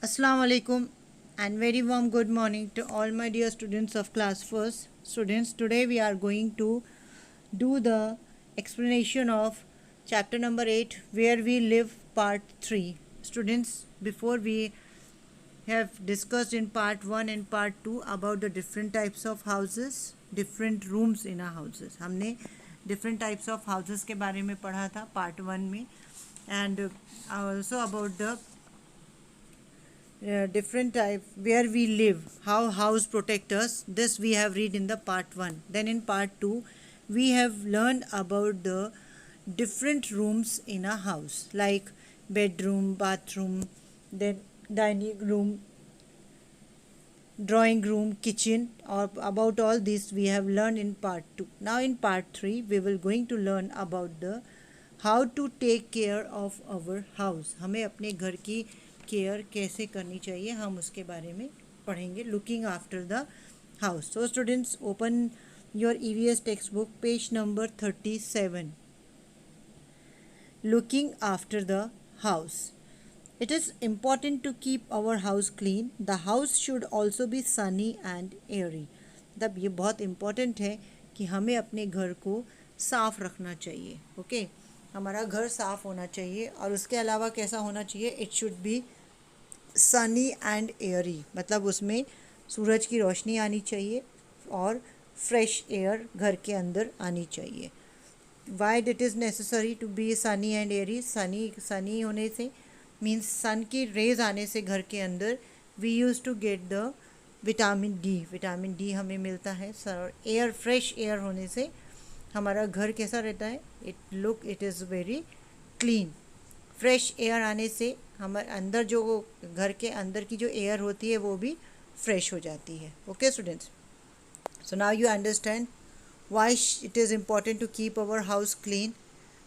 Assalamu alaikum and very warm good morning to all my dear students of class first. Students, today we are going to do the explanation of chapter number 8 where we live part 3. Students, before we have discussed in part 1 and part 2 about the different types of houses, different rooms in our houses. हमने different types of houses के बारे में पढ़ा था part 1 में and also about the different type where we live, how house protect us. This we have read in the part 1. Then in part 2 we have learned about the different rooms in a house like bedroom, bathroom, then dining room, drawing room, kitchen, or about all this we have learned in part 2. Now in part 3 we will going to learn about the how to take care of our house. हमें अपने घर की care कैसे करनी चाहिए हम उसके बारे में पढ़ेंगे. Looking after the house. So students, open your EVS text book, page number 37. Looking after the house. It is important to keep our house clean. The house should also be sunny and airy. मतलब ये बहुत important है कि हमें अपने घर को साफ़ रखना चाहिए. ओके, हमारा घर साफ़ होना चाहिए और उसके अलावा कैसा होना चाहिए? It should be sunny and Airy, मतलब उसमें सूरज की रोशनी आनी चाहिए और फ्रेश एयर घर के अंदर आनी चाहिए. Why it is necessary to be sunny and airy? Sunny होने से मीन्स सन की रेज आने से घर के अंदर we use to get the vitamin D हमें मिलता है. सर, एयर फ्रेश एयर होने से हमारा घर कैसा रहता है? It is very clean. Fresh air आने से हमारे अंदर जो घर के अंदर की जो एयर होती है वो भी फ्रेश हो जाती है. Okay students, so now you understand why it is important to keep our house clean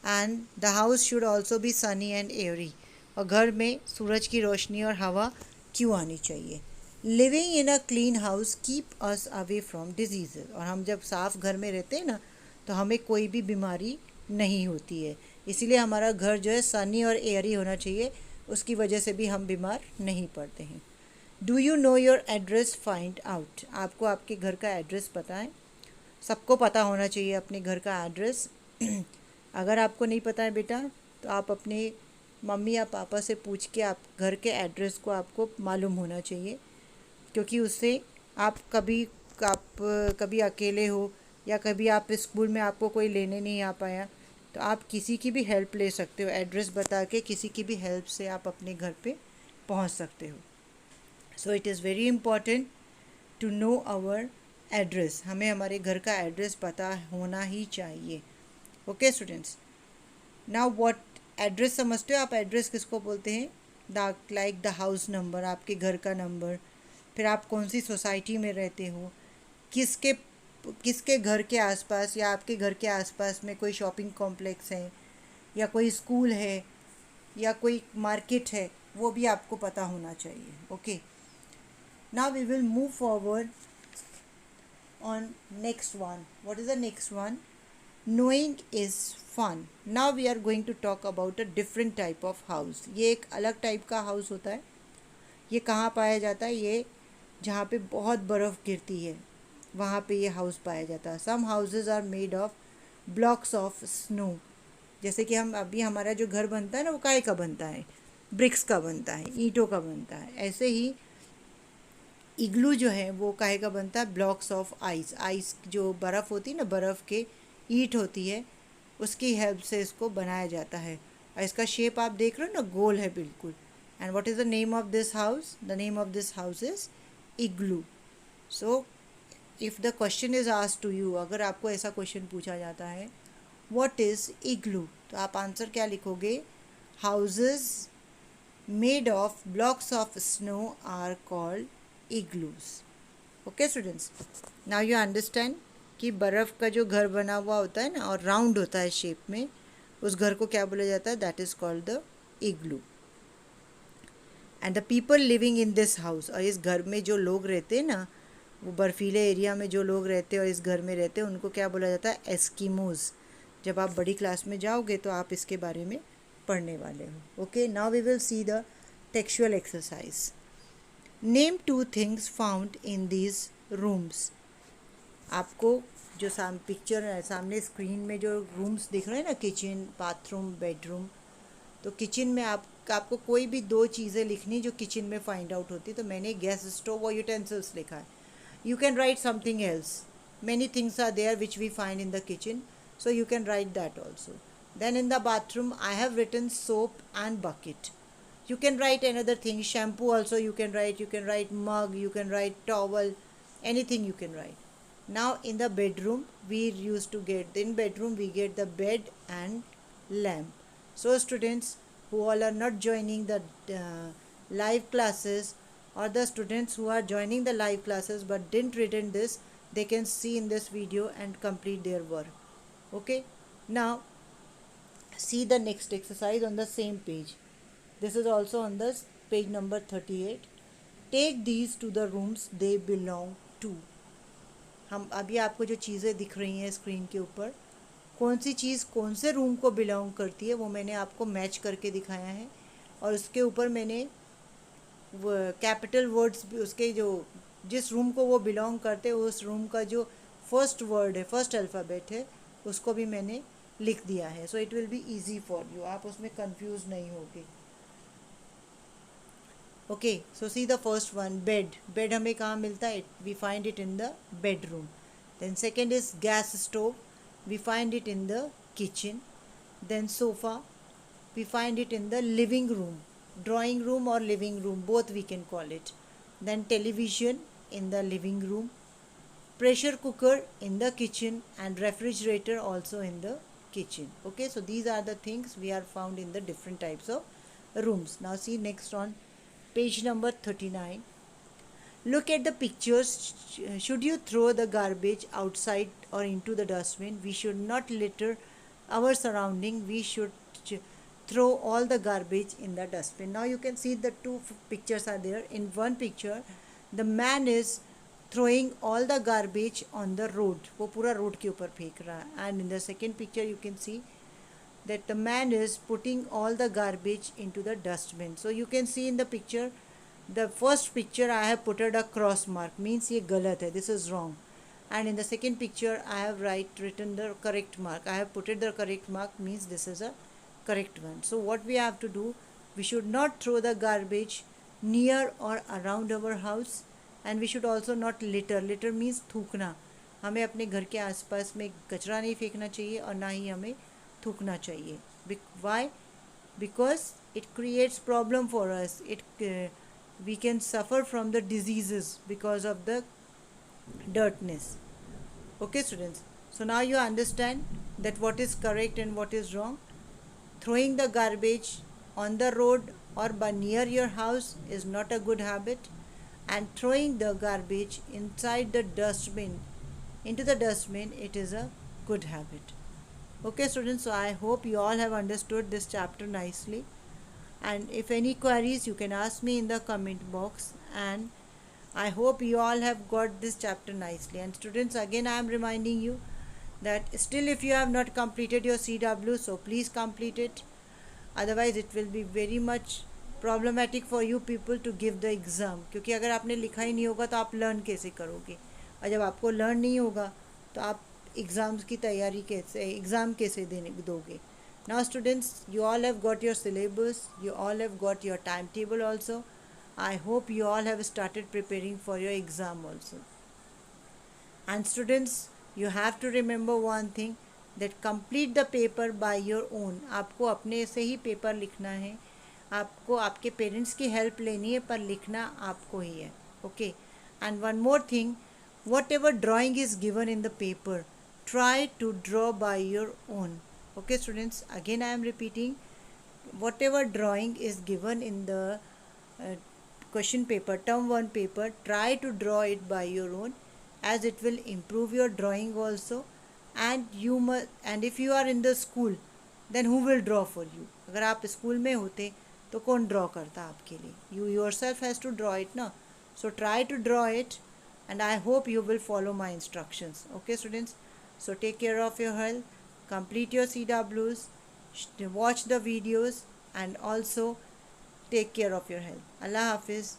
and the house should also be sunny and airy. और घर में सूरज की रोशनी और हवा क्यों आनी चाहिए? Living in a clean house keep us away from disease. और हम जब साफ़ घर में रहते हैं ना तो हमें कोई भी बीमारी नहीं होती है. इसीलिए हमारा घर जो है सनी और एयरी होना चाहिए. उसकी वजह से भी हम बीमार नहीं पड़ते हैं. Do you know your address? Find out. आपको आपके घर का एड्रेस पता है? सबको पता होना चाहिए अपने घर का एड्रेस. अगर आपको नहीं पता है बेटा तो आप अपने मम्मी या पापा से पूछ के आप घर के एड्रेस को आपको मालूम होना चाहिए, क्योंकि उससे आप कभी अकेले हो या कभी आप स्कूल में आपको कोई लेने नहीं आ पाया तो आप किसी की भी हेल्प ले सकते हो. एड्रेस बता के किसी की भी हेल्प से आप अपने घर पे पहुंच सकते हो. So it is very important to know our address. हमें हमारे घर का एड्रेस पता होना ही चाहिए. Okay students, now what address समझते हो आप? एड्रेस किसको बोलते हैं? लाइक द हाउस नंबर, आपके घर का नंबर. फिर आप कौन सी सोसाइटी में रहते हो, किसके किसके घर के आसपास या आपके घर के आसपास में कोई शॉपिंग कॉम्प्लेक्स है या कोई स्कूल है या कोई मार्केट है, वो भी आपको पता होना चाहिए. Okay, now we will move forward on next one. What is the next one? Knowing is fun. Now we are going to talk about a different type of house. ये एक अलग टाइप का हाउस होता है. ये कहाँ पाया जाता है? ये जहाँ पे बहुत बर्फ़ गिरती है वहाँ पे ये हाउस पाया जाता है. Some houses are made of blocks of snow. जैसे कि हम अभी हमारा जो घर बनता है ना वो काहे का बनता है? ब्रिक्स का बनता है, ईंटों का बनता है. ऐसे ही इग्लू जो है वो काहे का बनता है? Blocks of ice. आइस जो बर्फ़ होती है ना, बर्फ़ के ईंट होती है, उसकी हेल्प से इसको बनाया जाता है. और इसका शेप आप देख रहे हो ना, गोल है बिल्कुल. And what is the name of this house? The name of this house is igloo. So if the question is asked to you, अगर आपको ऐसा क्वेश्चन पूछा जाता है व्हाट इज़ इग्लू, तो आप आंसर क्या लिखोगे? Houses made of blocks of snow are called igloos. Okay students, now you understand कि बर्फ़ का जो घर बना हुआ होता है ना और राउंड होता है शेप में, उस घर को क्या बोला जाता है? That is called the igloo. And the people living in this house, और इस घर में जो लोग रहते हैं ना, वो बर्फीले एरिया में जो लोग रहते हैं और इस घर में रहते हैं, उनको क्या बोला जाता है? एस्किमोज़. जब आप बड़ी क्लास में जाओगे तो आप इसके बारे में पढ़ने वाले हो. Okay, now we will see the textual exercise. Name 2 things found in these rooms. आपको जो पिक्चर है सामने स्क्रीन में जो रूम्स दिख रहे हैं ना, किचन, बाथरूम, बेडरूम, तो किचन में आपको कोई भी 2 चीज़ें लिखनी जो किचन में फाइंड आउट होती। तो मैंने गैस स्टोव और यूटेंसिल्स लिखा है। You can write something else, many things are there which we find in the kitchen, so you can write that also. Then in the bathroom I have written soap and bucket. You can write another thing, shampoo also you can write mug, you can write towel, anything you can write. Now in the bedroom we used to get, in bedroom we get the bed and lamp. So students who all are not joining the live classes, or the students who are joining the live classes but didn't written this, they can see in this video and complete their work. Okay, now see the next exercise on the same page. This is also on the page number 38. Take these to the rooms they belong to. हम अभी आपको जो चीज़ें दिख रही हैं screen के ऊपर, कौन सी चीज़ कौन से रूम को बिलोंग करती है वो मैंने आपको मैच करके दिखाया है, और उसके ऊपर मैंने वो कैपिटल वर्ड्स भी, उसके जो जिस रूम को वो बिलोंग करते हैं उस रूम का जो फर्स्ट वर्ड है, फर्स्ट अल्फ़ाबेट है, उसको भी मैंने लिख दिया है. So it will be easy for you, आप उसमें कंफ्यूज नहीं होगे. Okay, so see the first one, bed. Bed हमें कहाँ मिलता है? We find it in the bedroom. Then second is gas stove, we find it in the kitchen. Then sofa, we find it in the living room, drawing room or living room, both we can call it. Then television in the living room, pressure cooker in the kitchen, and refrigerator also in the kitchen. Okay, so these are the things we are found in the different types of rooms. Now see next on page number 39. Look at the pictures. Should you throw the garbage outside or into the dustbin? We should not litter our surrounding. We should throw all the garbage in the dustbin. Now you can see the two pictures are there. In one picture the man is throwing all the garbage on the road, वो पूरा road के ऊपर फेंक रहा है. And in the second picture you can see that the man is putting all the garbage into the dustbin. So you can see in the picture, the first picture I have put a cross mark, means ये गलत है, this is wrong. And in the second picture I have written the correct mark, I have put the correct mark, means this is a correct one. So what we have to do, we should not throw the garbage near or around our house, and we should also not litter. Litter means थूकना. हमें अपने घर के आसपास में कचरा नहीं फेंकना चाहिए और ना ही हमें थूकना चाहिए. Why? Because it creates problem for us. We can suffer from the diseases because of the dirtness. Okay students, so now you understand that what is correct and what is wrong. Throwing the garbage on the road or by near your house is not a good habit, and throwing the garbage inside the dustbin, into the dustbin, it is a good habit. Okay students, so I hope you all have understood this chapter nicely, and if any queries you can ask me in the comment box, and I hope you all have got this chapter nicely. And students, again I am reminding you that still if you have not completed your CW, so please complete it, otherwise it will be very much problematic for you people to give the exam. क्योंकि अगर आपने लिखा ही नहीं होगा तो आप learn कैसे करोगे, और जब आपको लर्न नहीं होगा तो आप एग्ज़ाम्स की तैयारी कैसे, एग्ज़ाम कैसे देने दोगे. Now students, you all have got your syllabus, you all have got your timetable also. I hope you all have started preparing for your exam also. And students, you have to remember one thing, that complete the paper by your own. आपको अपने से ही paper लिखना है, आपको आपके parents की help लेनी है, पर लिखना आपको ही है. Okay, and one more thing, whatever drawing is given in the paper, try to draw by your own. Okay students, again I am repeating, whatever drawing is given in the question paper, term 1 paper, try to draw it by your own, as it will improve your drawing also. And you must, and if you are in the school, then who will draw for you? अगर आप school में होते तो कौन draw करता आपके लिए? You yourself has to draw it ना. So try to draw it, and I hope you will follow my instructions. Okay students, so take care of your health, complete your CWs, watch the videos, and also take care of your health. Allah Hafiz.